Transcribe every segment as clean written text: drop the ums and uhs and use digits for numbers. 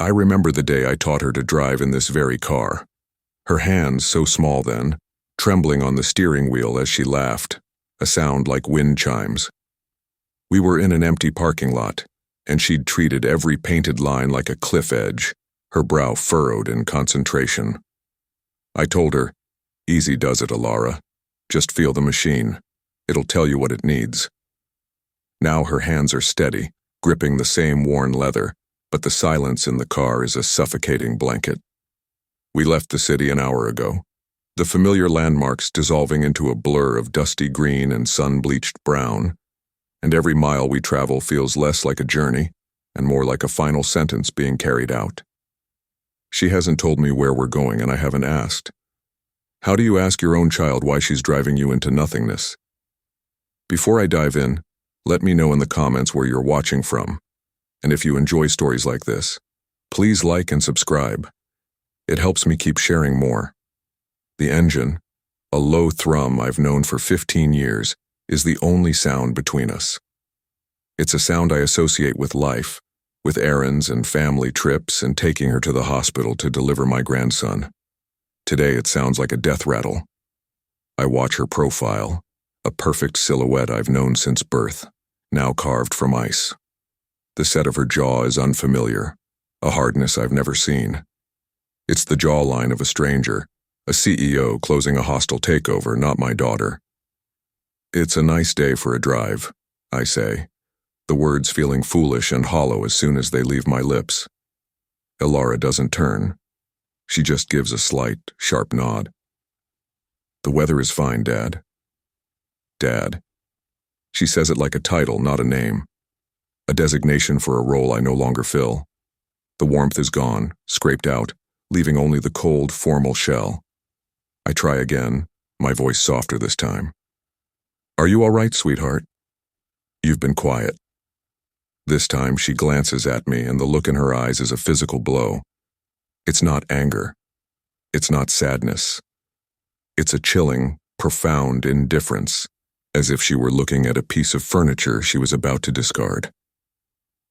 I remember the day I taught her to drive in this very car. Her hands, so small then, trembling on the steering wheel as she laughed, a sound like wind chimes. We were in an empty parking lot, and she'd treated every painted line like a cliff edge, her brow furrowed in concentration. I told her, "Easy does it, Alara. Just feel the machine. It'll tell you what it needs." Now her hands are steady, gripping the same worn leather, but the silence in the car is a suffocating blanket. We left the city an hour ago, the familiar landmarks dissolving into a blur of dusty green and sun-bleached brown, and every mile we travel feels less like a journey and more like a final sentence being carried out. She hasn't told me where we're going, and I haven't asked. How do you ask your own child why she's driving you into nothingness? Before I dive in, let me know in the comments where you're watching from, and if you enjoy stories like this, please like and subscribe. It helps me keep sharing more. The engine, a low thrum I've known for 15 years, is the only sound between us. It's a sound I associate with life, with errands and family trips and taking her to the hospital to deliver my grandson. Today it sounds like a death rattle. I watch her profile, a perfect silhouette I've known since birth, now carved from ice. The set of her jaw is unfamiliar, a hardness I've never seen. It's the jawline of a stranger, a CEO closing a hostile takeover, not my daughter. "It's a nice day for a drive," I say, the words feeling foolish and hollow as soon as they leave my lips. Alara doesn't turn. She just gives a slight, sharp nod. "The weather is fine, Dad." Dad. She says it like a title, not a name. A designation for a role I no longer fill. The warmth is gone, scraped out, leaving only the cold, formal shell. I try again, my voice softer this time. "Are you all right, sweetheart?" "You've been quiet." This time she glances at me, and the look in her eyes is a physical blow. It's not anger. It's not sadness. It's a chilling, profound indifference, as if she were looking at a piece of furniture she was about to discard.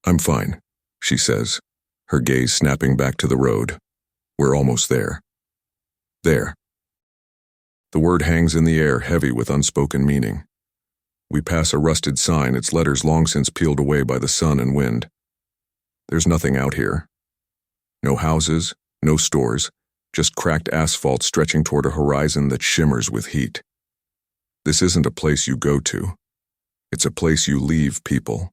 "I'm fine," she says, her gaze snapping back to the road. "We're almost there." There. The word hangs in the air, heavy with unspoken meaning. We pass a rusted sign, its letters long since peeled away by the sun and wind. There's nothing out here. No houses, no stores, just cracked asphalt stretching toward a horizon that shimmers with heat. This isn't a place you go to. It's a place you leave people.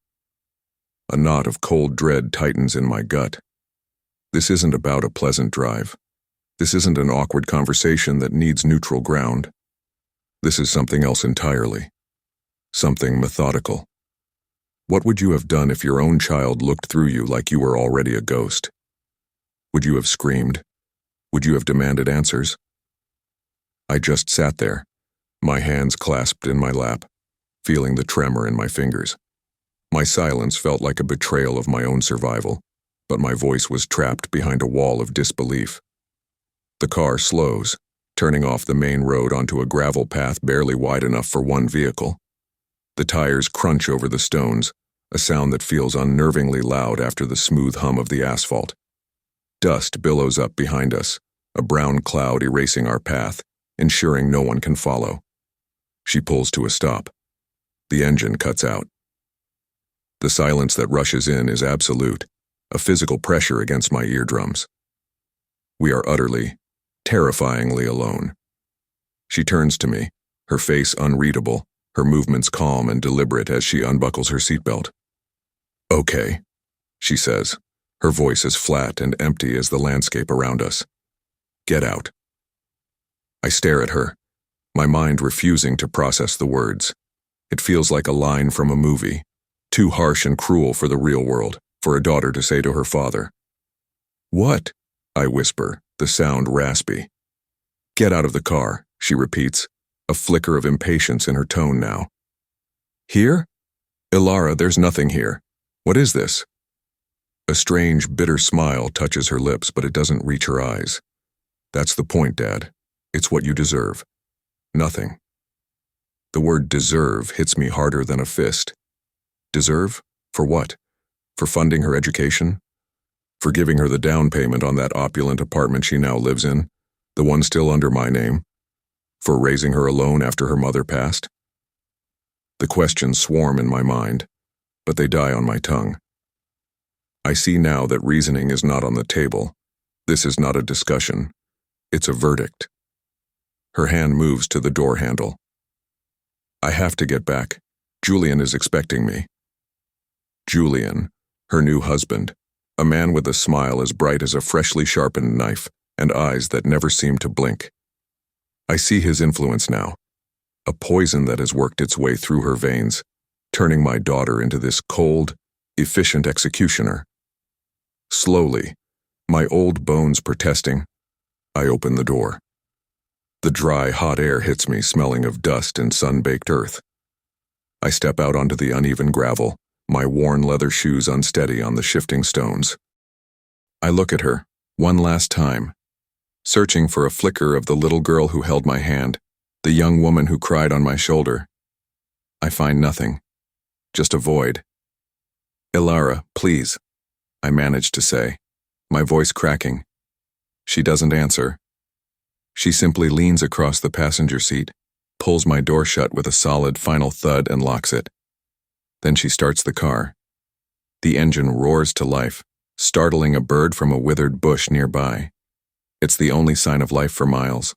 A knot of cold dread tightens in my gut. This isn't about a pleasant drive. This isn't an awkward conversation that needs neutral ground. This is something else entirely. Something methodical. What would you have done if your own child looked through you like you were already a ghost? Would you have screamed? Would you have demanded answers? I just sat there, my hands clasped in my lap, feeling the tremor in my fingers. My silence felt like a betrayal of my own survival, but my voice was trapped behind a wall of disbelief. The car slows, turning off the main road onto a gravel path barely wide enough for one vehicle. The tires crunch over the stones, a sound that feels unnervingly loud after the smooth hum of the asphalt. Dust billows up behind us, a brown cloud erasing our path, ensuring no one can follow. She pulls to a stop. The engine cuts out. The silence that rushes in is absolute, a physical pressure against my eardrums. We are utterly, terrifyingly alone. She turns to me, her face unreadable, her movements calm and deliberate as she unbuckles her seatbelt. "Okay," she says, her voice as flat and empty as the landscape around us. "Get out." I stare at her, my mind refusing to process the words. It feels like a line from a movie, too harsh and cruel for the real world, for a daughter to say to her father. "What?" I whisper, the sound raspy. "Get out of the car," she repeats, a flicker of impatience in her tone now. "Here? Alara, there's nothing here. What is this?" A strange, bitter smile touches her lips, but it doesn't reach her eyes. "That's the point, Dad. It's what you deserve. Nothing." The word deserve hits me harder than a fist. Deserve? For what? For funding her education? For giving her the down payment on that opulent apartment she now lives in, the one still under my name, for raising her alone after her mother passed. The questions swarm in my mind, but they die on my tongue. I see now that reasoning is not on the table. This is not a discussion. It's a verdict. Her hand moves to the door handle. I have to get back. Julian is expecting me. Julian, her new husband, a man with a smile as bright as a freshly sharpened knife and eyes that never seem to blink. I see his influence now, a poison that has worked its way through her veins, turning my daughter into this cold, efficient executioner. Slowly, my old bones protesting, I open the door. The dry, hot air hits me, smelling of dust and sun-baked earth. I step out onto the uneven gravel, my worn leather shoes unsteady on the shifting stones. I look at her, one last time, searching for a flicker of the little girl who held my hand, the young woman who cried on my shoulder. I find nothing, just a void. "Ilara, please," I manage to say, my voice cracking. She doesn't answer. She simply leans across the passenger seat, pulls my door shut with a solid final thud and locks it. Then she starts the car. The engine roars to life, startling a bird from a withered bush nearby. It's the only sign of life for miles.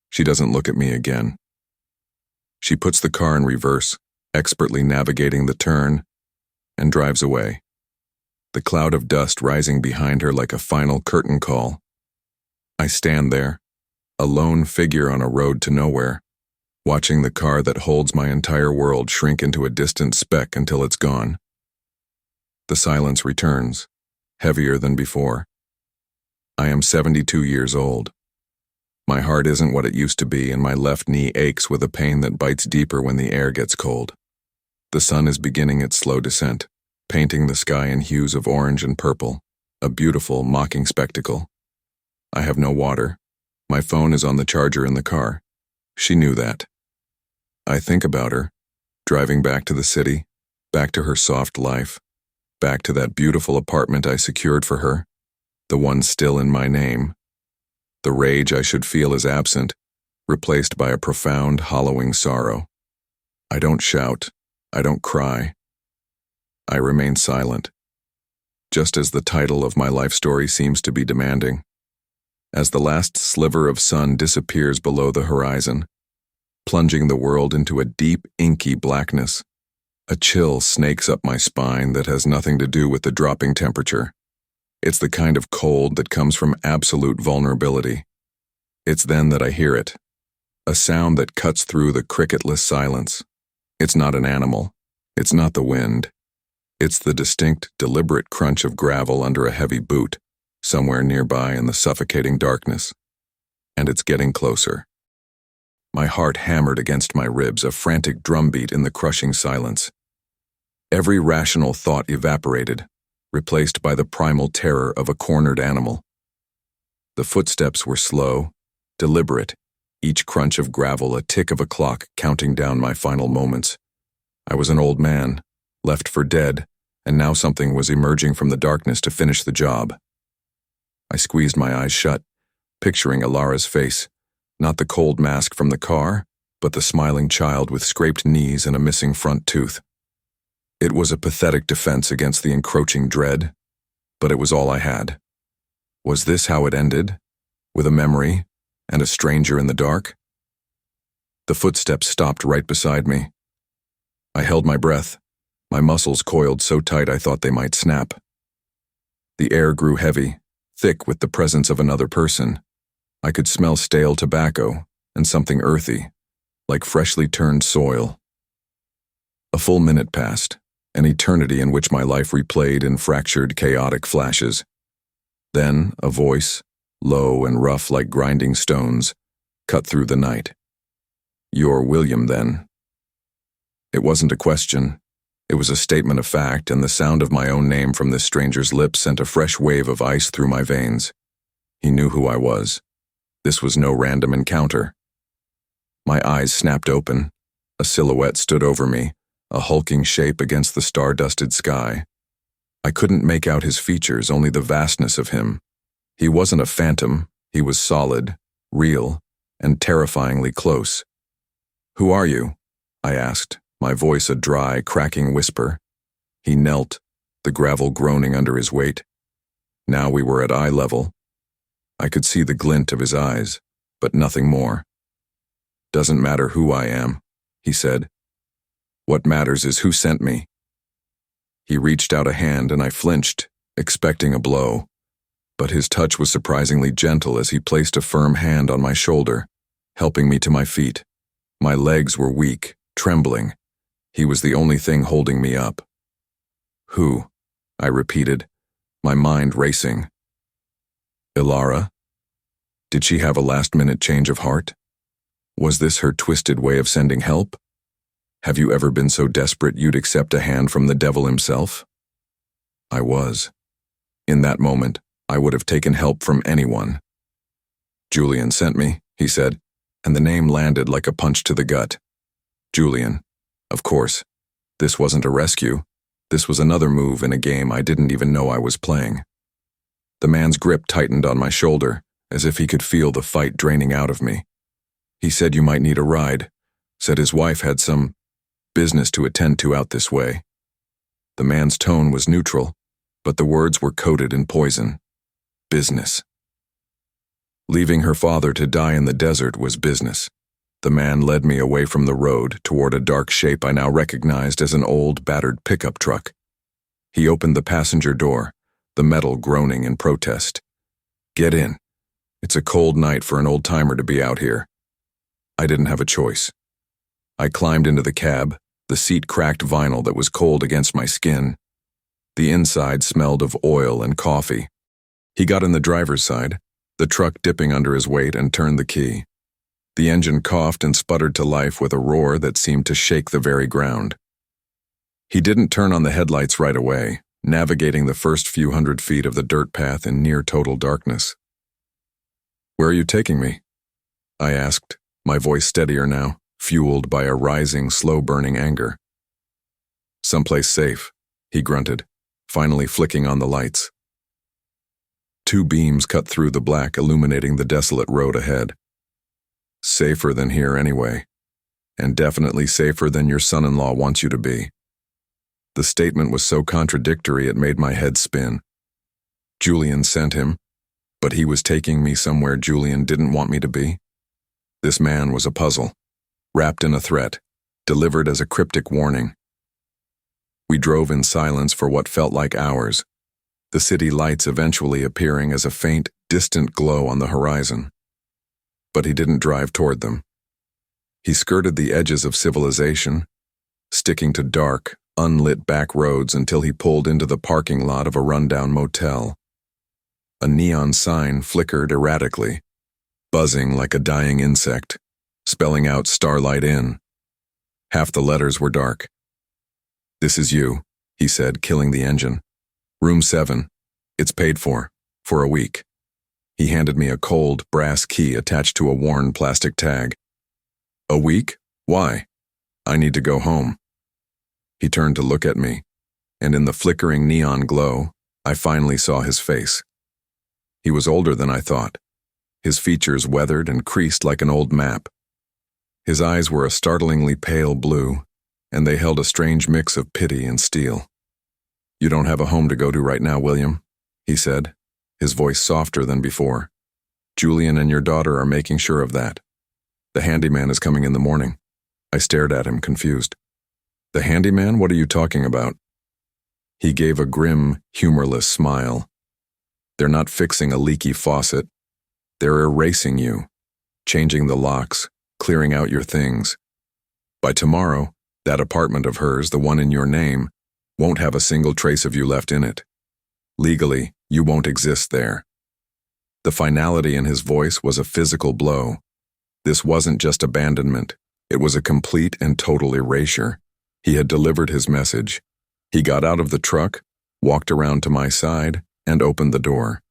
She doesn't look at me again. She puts the car in reverse, expertly navigating the turn, and drives away. The cloud of dust rising behind her like a final curtain call. I stand there, a lone figure on a road to nowhere, watching the car that holds my entire world shrink into a distant speck until it's gone. The silence returns, heavier than before. I am 72 years old. My heart isn't what it used to be, and my left knee aches with a pain that bites deeper when the air gets cold. The sun is beginning its slow descent, painting the sky in hues of orange and purple, a beautiful, mocking spectacle. I have no water. My phone is on the charger in the car. She knew that. I think about her, driving back to the city, back to her soft life, back to that beautiful apartment I secured for her, the one still in my name. The rage I should feel is absent, replaced by a profound, hollowing sorrow. I don't shout. I don't cry. I remain silent, just as the title of my life story seems to be demanding. As the last sliver of sun disappears below the horizon, plunging the world into a deep, inky blackness, a chill snakes up my spine that has nothing to do with the dropping temperature. It's the kind of cold that comes from absolute vulnerability. It's then that I hear it, a sound that cuts through the cricketless silence. It's not an animal. It's not the wind. It's the distinct, deliberate crunch of gravel under a heavy boot, somewhere nearby in the suffocating darkness. And it's getting closer. My heart hammered against my ribs, a frantic drumbeat in the crushing silence. Every rational thought evaporated, replaced by the primal terror of a cornered animal. The footsteps were slow, deliberate, each crunch of gravel a tick of a clock counting down my final moments. I was an old man, left for dead, and now something was emerging from the darkness to finish the job. I squeezed my eyes shut, picturing Ilara's face, not the cold mask from the car, but the smiling child with scraped knees and a missing front tooth. It was a pathetic defense against the encroaching dread, but it was all I had. Was this how it ended? With a memory and a stranger in the dark? The footsteps stopped right beside me. I held my breath, my muscles coiled so tight I thought they might snap. The air grew heavy, thick with the presence of another person. I could smell stale tobacco and something earthy, like freshly turned soil. A full minute passed, an eternity in which my life replayed in fractured, chaotic flashes. Then a voice, low and rough like grinding stones, cut through the night. "You're William, then." It wasn't a question. It was a statement of fact, and the sound of my own name from this stranger's lips sent a fresh wave of ice through my veins. He knew who I was. This was no random encounter. My eyes snapped open. A silhouette stood over me, a hulking shape against the star-dusted sky. I couldn't make out his features, only the vastness of him. He wasn't a phantom, he was solid, real, and terrifyingly close. "Who are you?" I asked, my voice a dry, cracking whisper. He knelt, the gravel groaning under his weight. Now we were at eye level. I could see the glint of his eyes, but nothing more. "Doesn't matter who I am," he said. "What matters is who sent me." He reached out a hand and I flinched, expecting a blow. But his touch was surprisingly gentle as he placed a firm hand on my shoulder, helping me to my feet. My legs were weak, trembling. He was the only thing holding me up. "Who?" I repeated, my mind racing. Ilara? Did she have a last-minute change of heart? Was this her twisted way of sending help? Have you ever been so desperate you'd accept a hand from the devil himself? I was. In that moment, I would have taken help from anyone. "Julian sent me," he said, and the name landed like a punch to the gut. Julian. Of course. This wasn't a rescue. This was another move in a game I didn't even know I was playing. The man's grip tightened on my shoulder, as if he could feel the fight draining out of me. He said you might need a ride, said his wife had some business to attend to out this way. The man's tone was neutral, but the words were coated in poison. Business. Leaving her father to die in the desert was business. The man led me away from the road toward a dark shape I now recognized as an old, battered pickup truck. He opened the passenger door, the metal groaning in protest. "Get in. It's a cold night for an old-timer to be out here." I didn't have a choice. I climbed into the cab, the seat cracked vinyl that was cold against my skin. The inside smelled of oil and coffee. He got in the driver's side, the truck dipping under his weight, and turned the key. The engine coughed and sputtered to life with a roar that seemed to shake the very ground. He didn't turn on the headlights right away, navigating the first few hundred feet of the dirt path in near total darkness. "Where are you taking me?" I asked, my voice steadier now, fueled by a rising, slow-burning anger. "Someplace safe," he grunted, finally flicking on the lights. Two beams cut through the black, illuminating the desolate road ahead. "Safer than here anyway, and definitely safer than your son-in-law wants you to be." The statement was so contradictory it made my head spin. Julian sent him, but he was taking me somewhere Julian didn't want me to be? This man was a puzzle, wrapped in a threat, delivered as a cryptic warning. We drove in silence for what felt like hours, the city lights eventually appearing as a faint, distant glow on the horizon. But he didn't drive toward them. He skirted the edges of civilization, sticking to dark, unlit back roads until he pulled into the parking lot of a rundown motel. A neon sign flickered erratically, buzzing like a dying insect, spelling out Starlight Inn. Half the letters were dark. "This is you," he said, killing the engine. "Room 7. It's paid for a week." He handed me a cold, brass key attached to a worn plastic tag. "A week? Why?" "I need to go home." He turned to look at me, and in the flickering neon glow, I finally saw his face. He was older than I thought, his features weathered and creased like an old map. His eyes were a startlingly pale blue, and they held a strange mix of pity and steel. "You don't have a home to go to right now, William," he said, his voice softer than before. "Julian and your daughter are making sure of that. The handyman is coming in the morning." I stared at him, confused. "The handyman? What are you talking about?" He gave a grim, humorless smile. "They're not fixing a leaky faucet. They're erasing you, changing the locks, clearing out your things. By tomorrow, that apartment of hers, the one in your name, won't have a single trace of you left in it. Legally, you won't exist there." The finality in his voice was a physical blow. This wasn't just abandonment. It was a complete and total erasure. He had delivered his message. He got out of the truck, walked around to my side, and opened the door.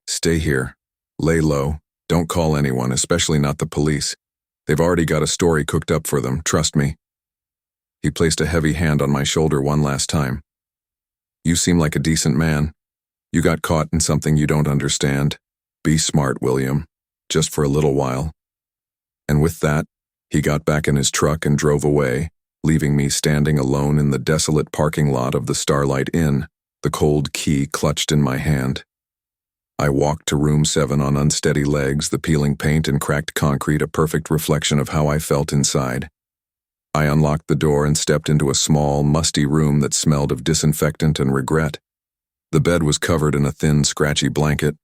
"Stay here. Lay low. Don't call anyone, especially not the police. They've already got a story cooked up for them, trust me." He placed a heavy hand on my shoulder one last time. You seem like a decent man. You got caught in something you don't understand. Be smart, William. Just for a little while." And with that, he got back in his truck and drove away, leaving me standing alone in the desolate parking lot of the Starlight Inn, the cold key clutched in my hand. I walked to room 7 on unsteady legs, the peeling paint and cracked concrete a perfect reflection of how I felt inside. I unlocked the door and stepped into a small, musty room that smelled of disinfectant and regret. The bed was covered in a thin, scratchy blanket.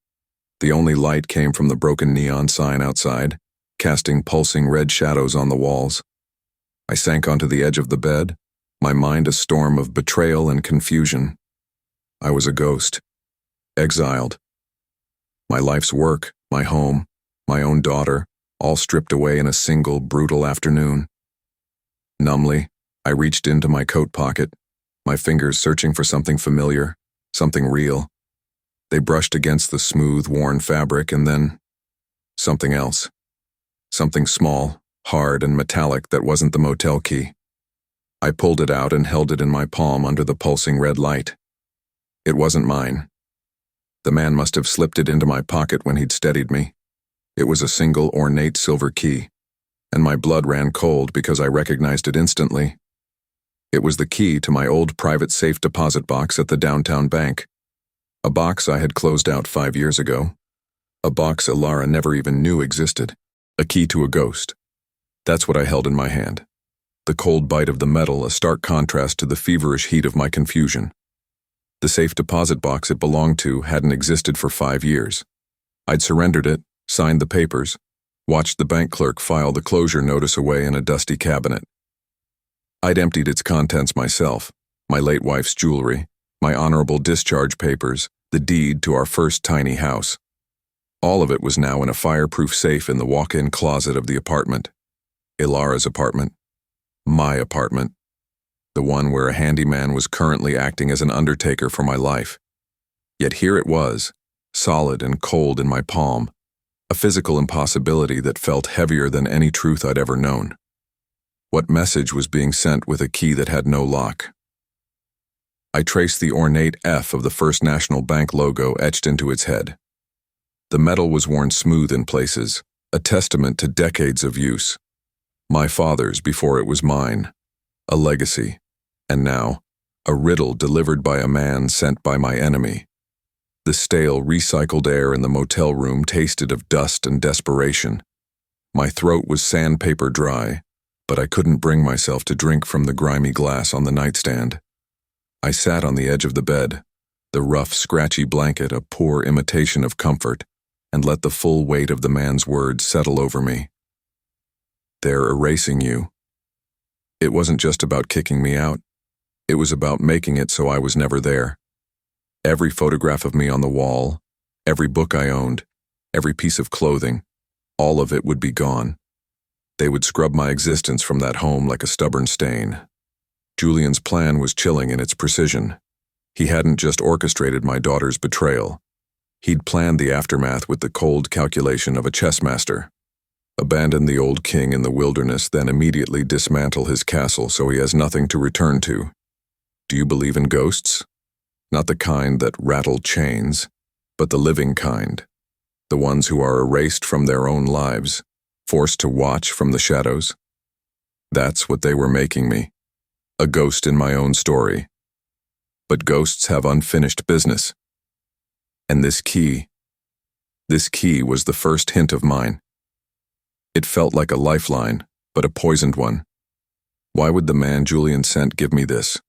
The only light came from the broken neon sign outside, casting pulsing red shadows on the walls. I sank onto the edge of the bed, my mind a storm of betrayal and confusion. I was a ghost, exiled. My life's work, my home, my own daughter, all stripped away in a single, brutal afternoon. Numbly, I reached into my coat pocket, my fingers searching for something familiar, something real. They brushed against the smooth, worn fabric, and then something else. Something small, hard, and metallic that wasn't the motel key. I pulled it out and held it in my palm under the pulsing red light. It wasn't mine. The man must have slipped it into my pocket when he'd steadied me. It was a single, ornate silver key, and my blood ran cold because I recognized it instantly. It was the key to my old private safe deposit box at the downtown bank. A box I had closed out 5 years ago. A box Ilara never even knew existed. A key to a ghost. That's what I held in my hand. The cold bite of the metal, a stark contrast to the feverish heat of my confusion. The safe deposit box it belonged to hadn't existed for 5 years. I'd surrendered it, signed the papers, watched the bank clerk file the closure notice away in a dusty cabinet. I'd emptied its contents myself, my late wife's jewelry, my honorable discharge papers, the deed to our first tiny house. All of it was now in a fireproof safe in the walk-in closet of the apartment. Ilara's apartment. My apartment. The one where a handyman was currently acting as an undertaker for my life. Yet here it was, solid and cold in my palm, a physical impossibility that felt heavier than any truth I'd ever known. What message was being sent with a key that had no lock? I traced the ornate F of the First National Bank logo etched into its head. The metal was worn smooth in places, a testament to decades of use. My father's before it was mine, a legacy. And now, a riddle delivered by a man sent by my enemy. The stale, recycled air in the motel room tasted of dust and desperation. My throat was sandpaper dry, but I couldn't bring myself to drink from the grimy glass on the nightstand. I sat on the edge of the bed, the rough, scratchy blanket a poor imitation of comfort, and let the full weight of the man's words settle over me. "They're erasing you." It wasn't just about kicking me out. It was about making it so I was never there. Every photograph of me on the wall, every book I owned, every piece of clothing, all of it would be gone. They would scrub my existence from that home like a stubborn stain. Julian's plan was chilling in its precision. He hadn't just orchestrated my daughter's betrayal. He'd planned the aftermath with the cold calculation of a chess master. Abandon the old king in the wilderness, then immediately dismantle his castle so he has nothing to return to. Do you believe in ghosts? Not the kind that rattle chains, but the living kind. The ones who are erased from their own lives, forced to watch from the shadows. That's what they were making me. A ghost in my own story. But ghosts have unfinished business. And this key was the first hint of mine. It felt like a lifeline, but a poisoned one. Why would the man Julian sent give me this?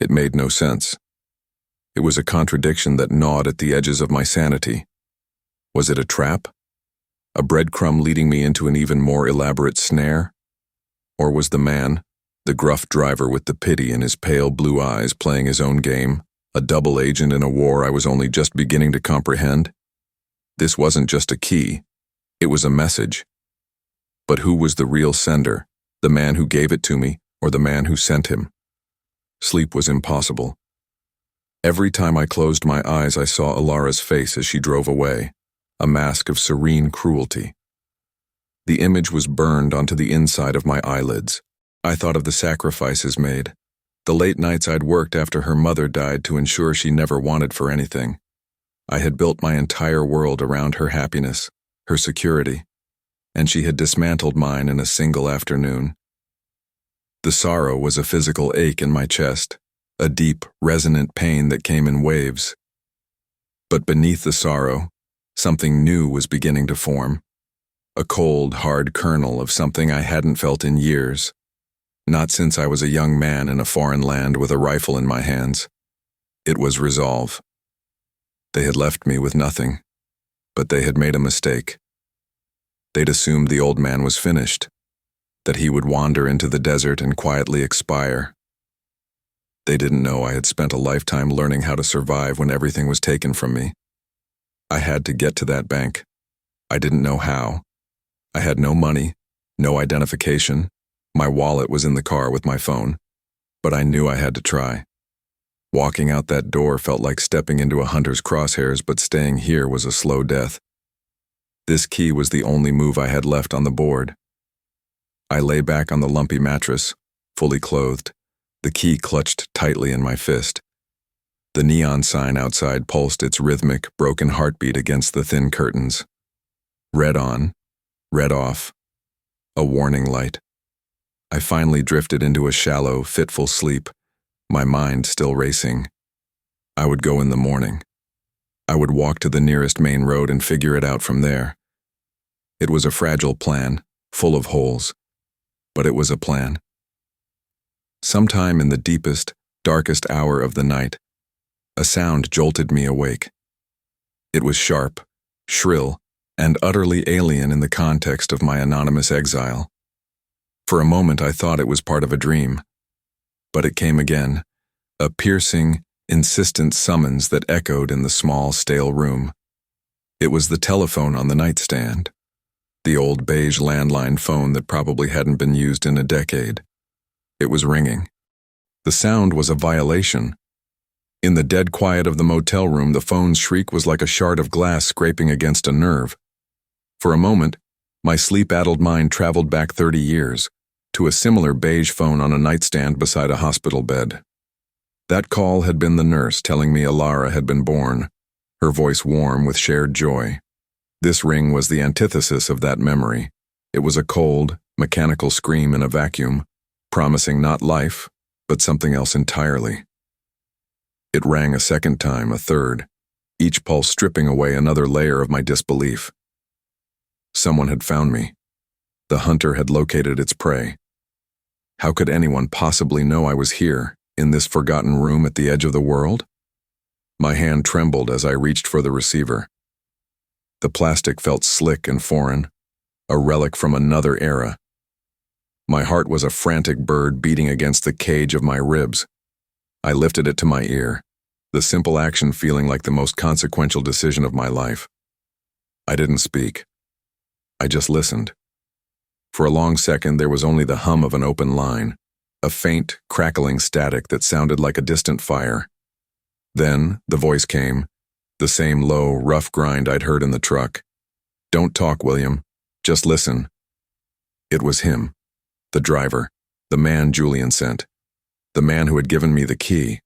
It made no sense. It was a contradiction that gnawed at the edges of my sanity. Was it a trap? A breadcrumb leading me into an even more elaborate snare? Or was the man, the gruff driver with the pity in his pale blue eyes, playing his own game, a double agent in a war I was only just beginning to comprehend? This wasn't just a key. It was a message. But who was the real sender? The man who gave it to me, or the man who sent him? Sleep was impossible. Every time I closed my eyes, I saw Ilara's face as she drove away, a mask of serene cruelty. The image was burned onto the inside of my eyelids. I thought of the sacrifices made, The late nights I'd worked after her mother died to ensure she never wanted for anything. I had built my entire world around her happiness, her security, and she had dismantled mine in a single afternoon. The sorrow was a physical ache in my chest, a deep, resonant pain that came in waves. But beneath the sorrow, something new was beginning to form. A cold, hard kernel of something I hadn't felt in years. Not since I was a young man in a foreign land with a rifle in my hands. It was resolve. They had left me with nothing, but they had made a mistake. They'd assumed the old man was finished, that he would wander into the desert and quietly expire. They didn't know I had spent a lifetime learning how to survive when everything was taken from me. I had to get to that bank. I didn't know how. I had no money, no identification. My wallet was in the car with my phone, but I knew I had to try. Walking out that door felt like stepping into a hunter's crosshairs, but staying here was a slow death. This key was the only move I had left on the board. I lay back on the lumpy mattress, fully clothed, the key clutched tightly in my fist. The neon sign outside pulsed its rhythmic, broken heartbeat against the thin curtains. Red on, red off, a warning light. I finally drifted into a shallow, fitful sleep, my mind still racing. I would go in the morning. I would walk to the nearest main road and figure it out from there. It was a fragile plan, full of holes, but it was a plan. Sometime in the deepest, darkest hour of the night, a sound jolted me awake. It was sharp, shrill, and utterly alien in the context of my anonymous exile. For a moment I thought it was part of a dream. But it came again, a piercing, insistent summons that echoed in the small, stale room. It was the telephone on the nightstand, the old beige landline phone that probably hadn't been used in a decade. It was ringing. The sound was a violation. In the dead quiet of the motel room, the phone's shriek was like a shard of glass scraping against a nerve. For a moment, my sleep-addled mind traveled back 30 years, to a similar beige phone on a nightstand beside a hospital bed. That call had been the nurse telling me Alara had been born, her voice warm with shared joy. This ring was the antithesis of that memory. It was a cold, mechanical scream in a vacuum, promising not life, but something else entirely. It rang a second time, a third, each pulse stripping away another layer of my disbelief. Someone had found me. The hunter had located its prey. How could anyone possibly know I was here, in this forgotten room at the edge of the world? My hand trembled as I reached for the receiver. The plastic felt slick and foreign, a relic from another era. My heart was a frantic bird beating against the cage of my ribs. I lifted it to my ear, the simple action feeling like the most consequential decision of my life. I didn't speak. I just listened. For a long second, there was only the hum of an open line, a faint, crackling static that sounded like a distant fire. Then, the voice came, the same low, rough grind I'd heard in the truck. "Don't talk, William. Just listen." It was him, the driver, the man Julian sent, the man who had given me the key.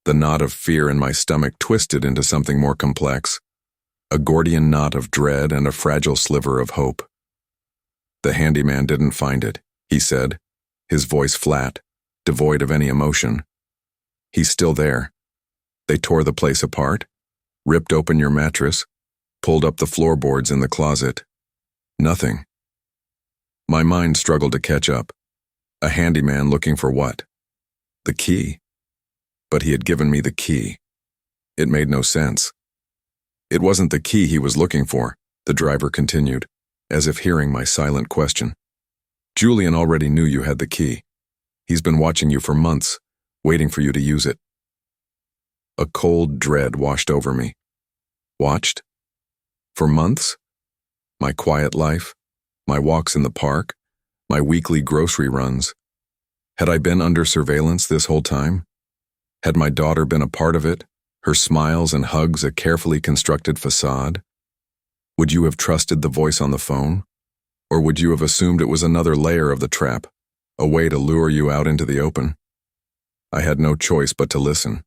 The knot of fear in my stomach twisted into something more complex, a Gordian knot of dread and a fragile sliver of hope. "The handyman didn't find it," he said, his voice flat, devoid of any emotion. "He's still there. They tore the place apart, ripped open your mattress, pulled up the floorboards in the closet. Nothing." My mind struggled to catch up. A handyman looking for what? The key. But he had given me the key. It made no sense. "It wasn't the key he was looking for," the driver continued, as if hearing my silent question. "Julian already knew you had the key. He's been watching you for months, waiting for you to use it." A cold dread washed over me. Watched? For months? My quiet life, my walks in the park, my weekly grocery runs. Had I been under surveillance this whole time? Had my daughter been a part of it, her smiles and hugs a carefully constructed facade? Would you have trusted the voice on the phone? Or would you have assumed it was another layer of the trap, a way to lure you out into the open? I had no choice but to listen.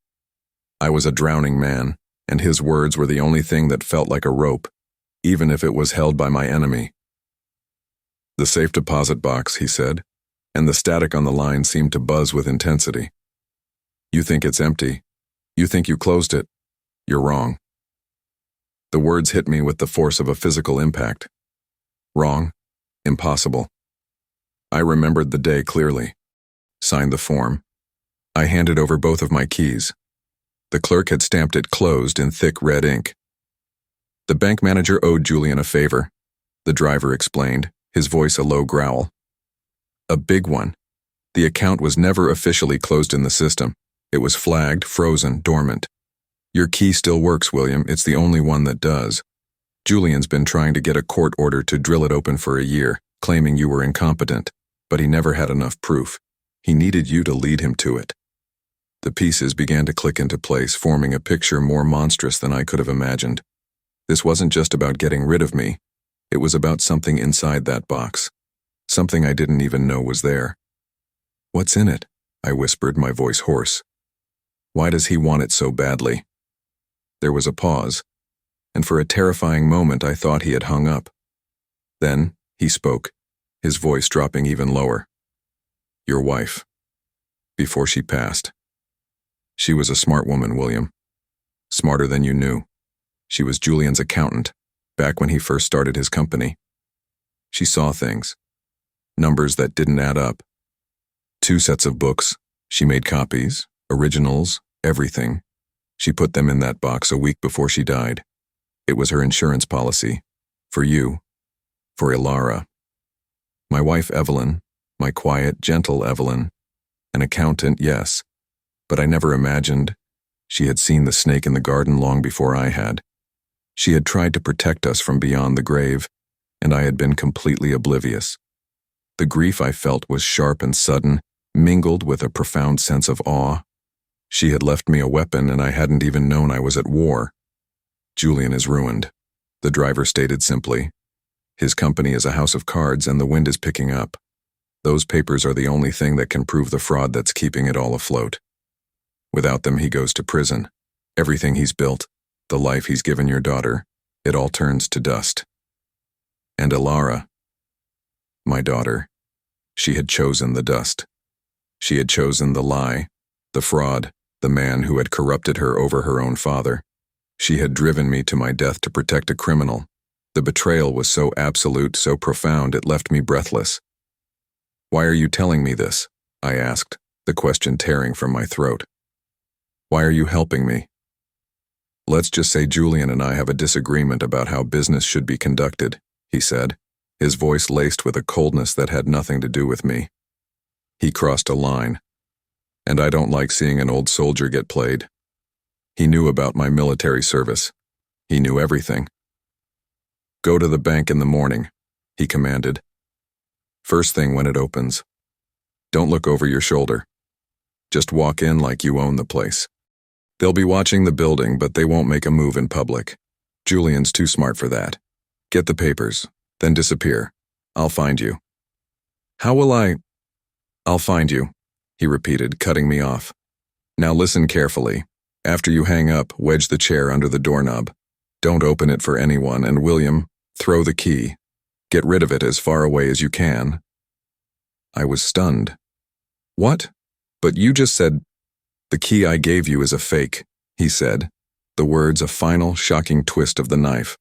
I was a drowning man, and his words were the only thing that felt like a rope, even if it was held by my enemy. "The safe deposit box," he said, and the static on the line seemed to buzz with intensity. "You think it's empty. You think you closed it. You're wrong." The words hit me with the force of a physical impact. Wrong. Impossible. I remembered the day clearly. Signed the form. I handed over both of my keys. The clerk had stamped it closed in thick red ink. The bank manager owed Julian a favor, the driver explained, his voice a low growl. A big one. The account was never officially closed in the system. It was flagged, frozen, dormant. "Your key still works, William. It's the only one that does. Julian's been trying to get a court order to drill it open for a year, claiming you were incompetent, but he never had enough proof. He needed you to lead him to it." The pieces began to click into place, forming a picture more monstrous than I could have imagined. This wasn't just about getting rid of me. It was about something inside that box. Something I didn't even know was there. "What's in it?" I whispered, my voice hoarse. "Why does he want it so badly?" There was a pause, and for a terrifying moment I thought he had hung up. Then he spoke, his voice dropping even lower. "Your wife. Before she passed. She was a smart woman, William. Smarter than you knew. She was Julian's accountant, back when he first started his company. She saw things. Numbers that didn't add up. 2 sets of books. She made copies, originals, everything. She put them in that box a week before she died. It was her insurance policy. For you. For Ilara. My wife Evelyn, my quiet, gentle Evelyn. An accountant, yes. But I never imagined she had seen the snake in the garden long before I had. She had tried to protect us from beyond the grave, and I had been completely oblivious. The grief I felt was sharp and sudden, mingled with a profound sense of awe. She had left me a weapon, and I hadn't even known I was at war. "Julian is ruined," the driver stated simply. "His company is a house of cards, and the wind is picking up. Those papers are the only thing that can prove the fraud that's keeping it all afloat. Without them, he goes to prison. Everything he's built, the life he's given your daughter, it all turns to dust." And Ilara, my daughter, she had chosen the dust. She had chosen the lie, the fraud, the man who had corrupted her over her own father. She had driven me to my death to protect a criminal. The betrayal was so absolute, so profound, it left me breathless. "Why are you telling me this?" I asked, the question tearing from my throat. "Why are you helping me?" "Let's just say Julian and I have a disagreement about how business should be conducted," he said, his voice laced with a coldness that had nothing to do with me. He crossed a line, and I don't like seeing an old soldier get played. He knew about my military service. He knew everything. "Go to the bank in the morning," he commanded. "First thing when it opens. Don't look over your shoulder. Just walk in like you own the place. They'll be watching the building, but they won't make a move in public. Julian's too smart for that. Get the papers, then disappear. I'll find you." "How will I?" "I'll find you," he repeated, cutting me off. "Now listen carefully. After you hang up, wedge the chair under the doorknob. Don't open it for anyone, and William, throw the key. Get rid of it as far away as you can." I was stunned. "What? But you just said—" "The key I gave you is a fake," he said, the words a final, shocking twist of the knife.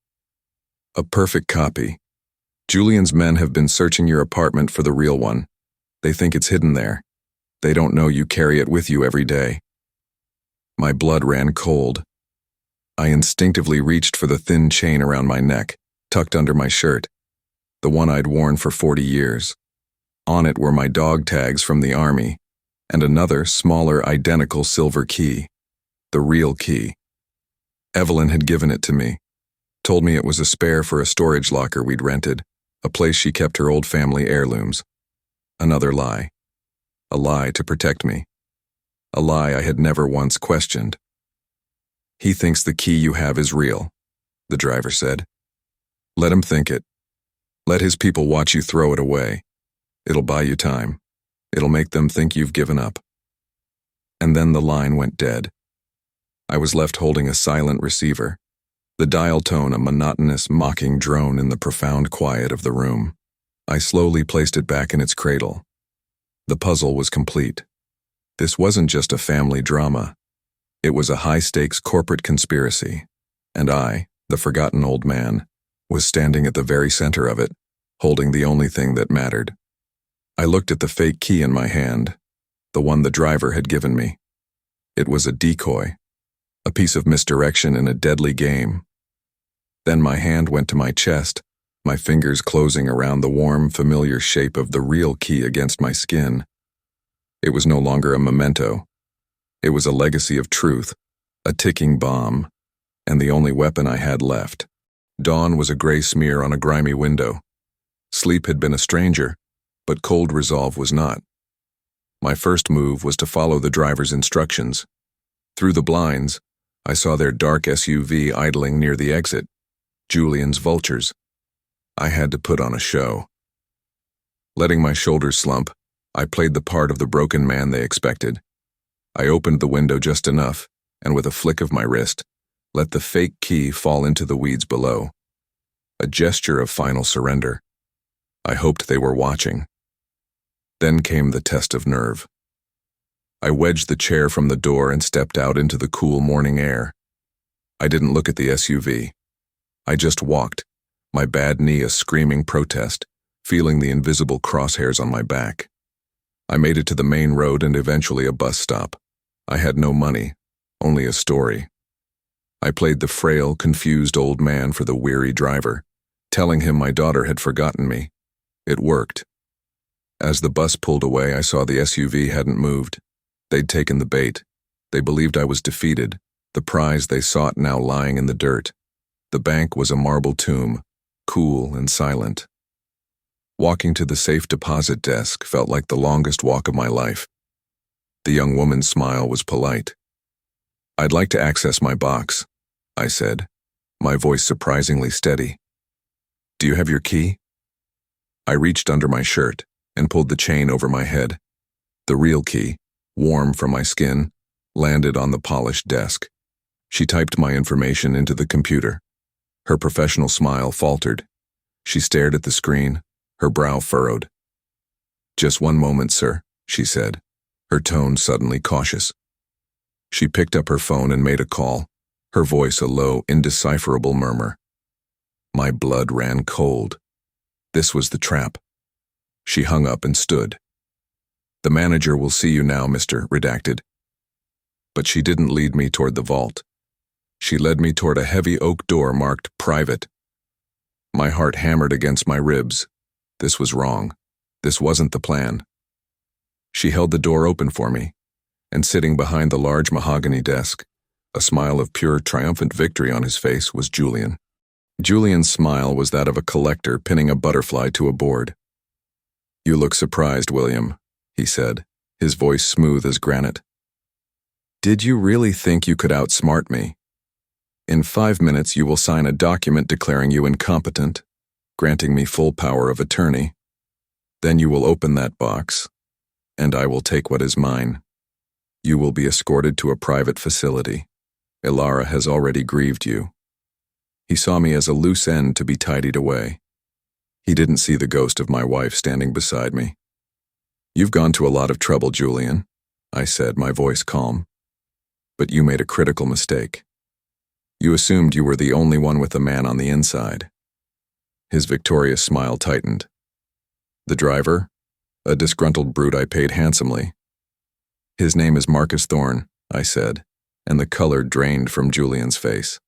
"A perfect copy. Julian's men have been searching your apartment for the real one. They think it's hidden there. They don't know you carry it with you every day." My blood ran cold. I instinctively reached for the thin chain around my neck, tucked under my shirt, the one I'd worn for 40 years. On it were my dog tags from the army, and another, smaller, identical silver key. The real key. Evelyn had given it to me, told me it was a spare for a storage locker we'd rented, a place she kept her old family heirlooms. Another lie. A lie to protect me. A lie I had never once questioned. "He thinks the key you have is real," the driver said. "Let him think it. Let his people watch you throw it away. It'll buy you time. It'll make them think you've given up." And then the line went dead. I was left holding a silent receiver, the dial tone a monotonous, mocking drone in the profound quiet of the room. I slowly placed it back in its cradle. The puzzle was complete. This wasn't just a family drama. It was a high-stakes corporate conspiracy, and I, the forgotten old man, was standing at the very center of it, holding the only thing that mattered. I looked at the fake key in my hand, the one the driver had given me. It was a decoy, a piece of misdirection in a deadly game. Then my hand went to my chest, my fingers closing around the warm, familiar shape of the real key against my skin. It was no longer a memento. It was a legacy of truth, a ticking bomb, and the only weapon I had left. Dawn was a gray smear on a grimy window. Sleep had been a stranger, but cold resolve was not. My first move was to follow the driver's instructions. Through the blinds, I saw their dark SUV idling near the exit, Julian's Vultures. I had to put on a show. Letting my shoulders slump, I played the part of the broken man they expected. I opened the window just enough, and with a flick of my wrist, let the fake key fall into the weeds below. A gesture of final surrender. I hoped they were watching. Then came the test of nerve. I wedged the chair from the door and stepped out into the cool morning air. I didn't look at the SUV. I just walked, my bad knee a screaming protest, feeling the invisible crosshairs on my back. I made it to the main road and eventually a bus stop. I had no money, only a story. I played the frail, confused old man for the weary driver, telling him my daughter had forgotten me. It worked. As the bus pulled away, I saw the SUV hadn't moved. They'd taken the bait. They believed I was defeated, the prize they sought now lying in the dirt. The bank was a marble tomb, cool and silent. Walking to the safe deposit desk felt like the longest walk of my life. The young woman's smile was polite. "I'd like to access my box," I said, my voice surprisingly steady. "Do you have your key?" I reached under my shirt and pulled the chain over my head. The real key, warm from my skin, landed on the polished desk. She typed my information into the computer. Her professional smile faltered. She stared at the screen, her brow furrowed. "Just one moment, sir," she said, her tone suddenly cautious. She picked up her phone and made a call, her voice a low, indecipherable murmur. My blood ran cold. This was the trap. She hung up and stood. "The manager will see you now, Mr. Redacted." But she didn't lead me toward the vault. She led me toward a heavy oak door marked Private. My heart hammered against my ribs. This was wrong. This wasn't the plan. She held the door open for me, and sitting behind the large mahogany desk, a smile of pure triumphant victory on his face, was Julian. Julian's smile was that of a collector pinning a butterfly to a board. "You look surprised, William," he said, his voice smooth as granite. "Did you really think you could outsmart me? In 5 minutes you will sign a document declaring you incompetent, granting me full power of attorney. Then you will open that box, and I will take what is mine. You will be escorted to a private facility. Ilara has already grieved you." He saw me as a loose end to be tidied away. He didn't see the ghost of my wife standing beside me. "You've gone to a lot of trouble, Julian," I said, my voice calm. "But you made a critical mistake. You assumed you were the only one with a man on the inside." His victorious smile tightened. "The driver? A disgruntled brute I paid handsomely." "His name is Marcus Thorne," I said, and the color drained from Julian's face.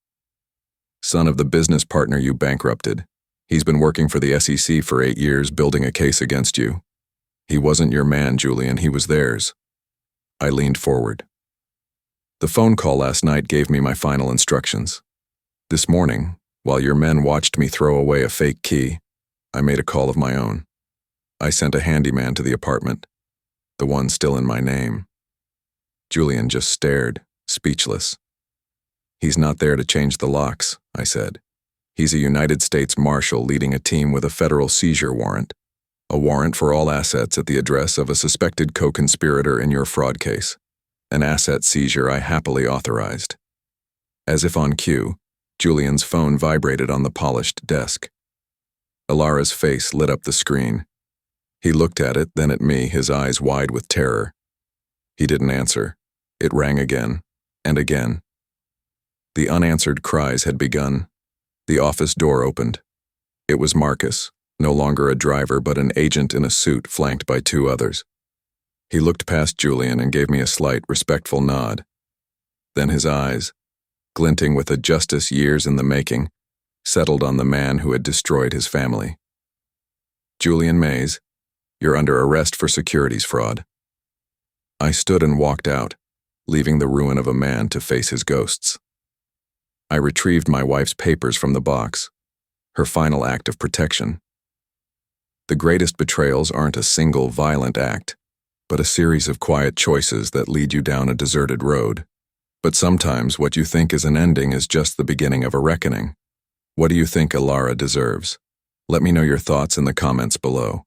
"Son of the business partner you bankrupted. He's been working for the SEC for 8 years, building a case against you. He wasn't your man, Julian, he was theirs." I leaned forward. "The phone call last night gave me my final instructions. This morning, while your men watched me throw away a fake key, I made a call of my own. I sent a handyman to the apartment, the one still in my name." Julian just stared, speechless. "He's not there to change the locks," I said. "He's a United States Marshal leading a team with a federal seizure warrant, a warrant for all assets at the address of a suspected co-conspirator in your fraud case. an asset seizure I happily authorized. As if on cue, Julian's phone vibrated on the polished desk. Alara's face lit up the screen. He looked at it, then at me, his eyes wide with terror. He didn't answer. It rang again, and again. The unanswered cries had begun. The office door opened. It was Marcus, no longer a driver but an agent in a suit flanked by two others. He looked past Julian and gave me a slight, respectful nod. Then his eyes, glinting with a justice years in the making, settled on the man who had destroyed his family. "Julian Mays, you're under arrest for securities fraud." I stood and walked out, leaving the ruin of a man to face his ghosts. I retrieved my wife's papers from the box, her final act of protection. The greatest betrayals aren't a single violent act, but a series of quiet choices that lead you down a deserted road. But sometimes what you think is an ending is just the beginning of a reckoning. What do you think Alara deserves? Let me know your thoughts in the comments below.